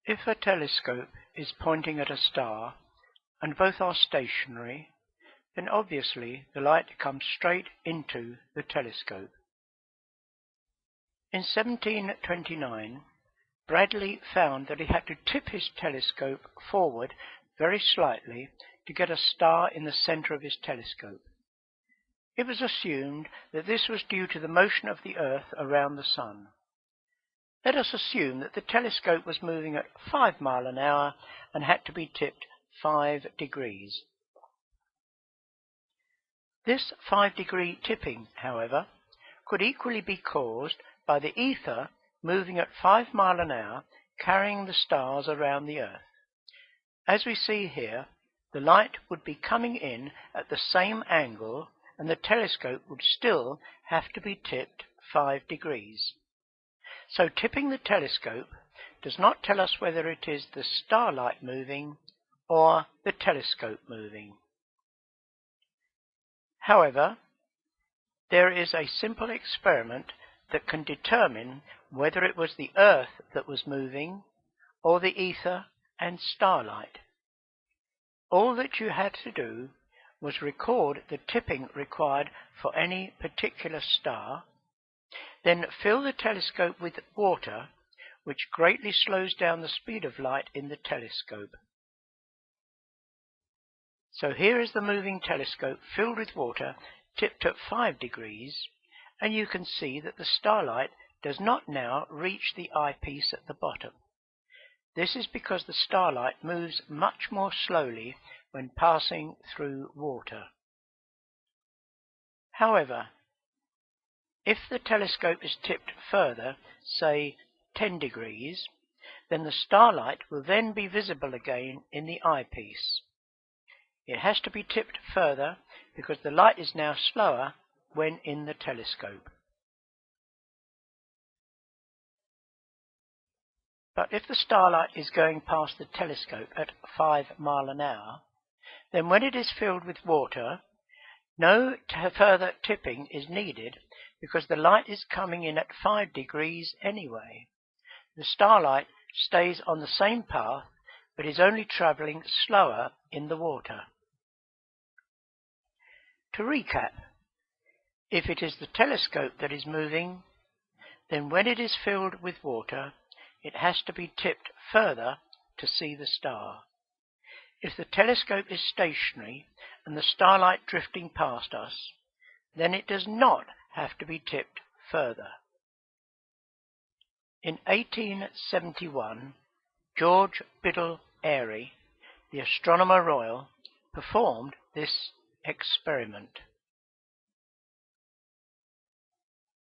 If a telescope is pointing at a star and both are stationary, then obviously the light comes straight into the telescope. In 1729, Bradley found that he had to tip his telescope forward very slightly to get a star in the center of his telescope. It was assumed that this was due to the motion of the Earth around the Sun. Let us assume that the telescope was moving at 5 miles an hour and had to be tipped 5 degrees. This 5-degree tipping, however, could equally be caused by the ether moving at 5 miles an hour, carrying the stars around the Earth. As we see here, the light would be coming in at the same angle, and the telescope would still have to be tipped 5 degrees. So tipping the telescope does not tell us whether it is the starlight moving or the telescope moving. However, there is a simple experiment that can determine whether it was the Earth that was moving or the ether and starlight. All that you had to do was record the tipping required for any particular star, then fill the telescope with water, which greatly slows down the speed of light in the telescope. So here is the moving telescope filled with water, tipped at 5 degrees, and you can see that the starlight does not now reach the eyepiece at the bottom. This is because the starlight moves much more slowly when passing through water. However, if the telescope is tipped further, say 10 degrees, then the starlight will then be visible again in the eyepiece. It has to be tipped further because the light is now slower when in the telescope. But if the starlight is going past the telescope at 5 miles an hour, then when it is filled with water, no further tipping is needed because the light is coming in at 5 degrees anyway. The starlight stays on the same path but is only traveling slower in the water. To recap, if it is the telescope that is moving, then when it is filled with water, it has to be tipped further to see the star. If the telescope is stationary and the starlight drifting past us, then it does not have to be tipped further. In 1871, George Biddle Airy, the Astronomer Royal, performed this experiment.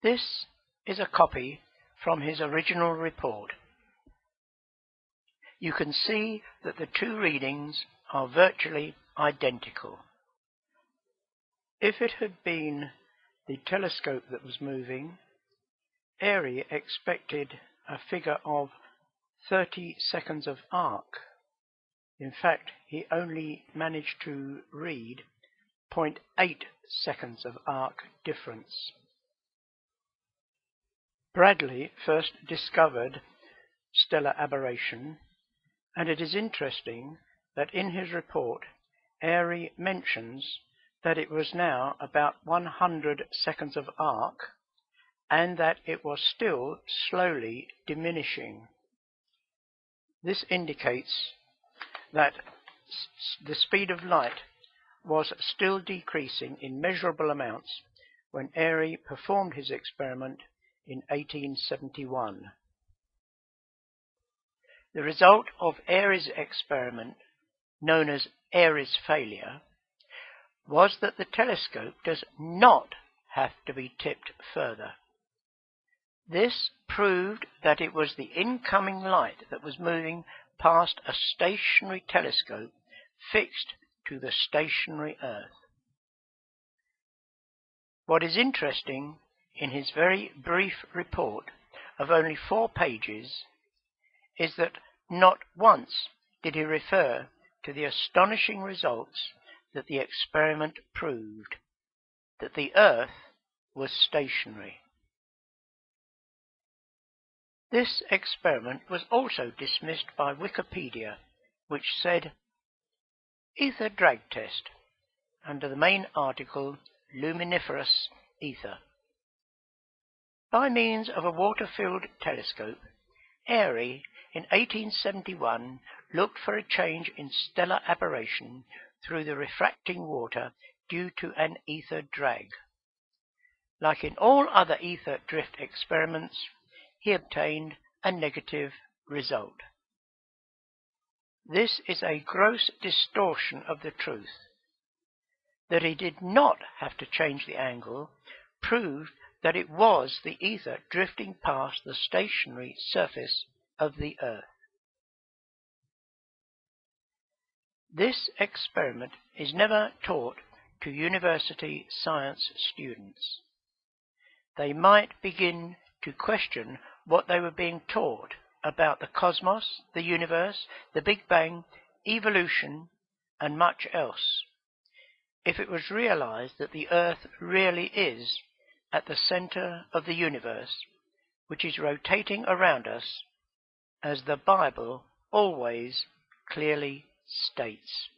This is a copy from his original report. You can see that the two readings are virtually identical. If it had been the telescope that was moving, Airy expected a figure of 30 seconds of arc. In fact, he only managed to read 0.8 seconds of arc difference. Bradley first discovered stellar aberration, and it is interesting that in his report, Airy mentions that it was now about 100 seconds of arc, and that it was still slowly diminishing. This indicates that the speed of light was still decreasing in measurable amounts when Airy performed his experiment in 1871. The result of Airy's experiment, known as Airy's failure, was that the telescope does not have to be tipped further. This proved that it was the incoming light that was moving past a stationary telescope fixed to the stationary Earth. What is interesting in his very brief report of only 4 pages is that not once did he refer to the astonishing results that the experiment proved, that the Earth was stationary. This experiment was also dismissed by Wikipedia, which said, "Ether drag test," under the main article, Luminiferous Ether. By means of a water-filled telescope, Airy, in 1871, looked for a change in stellar aberration through the refracting water due to an ether drag. Like in all other ether drift experiments, he obtained a negative result. This is a gross distortion of the truth. That he did not have to change the angle proved that it was the ether drifting past the stationary surface of the Earth. This experiment is never taught to university science students. They might begin to question what they were being taught about the cosmos, the universe, the Big Bang, evolution, and much else, if it was realized that the Earth really is at the center of the universe, which is rotating around us, as the Bible always clearly states.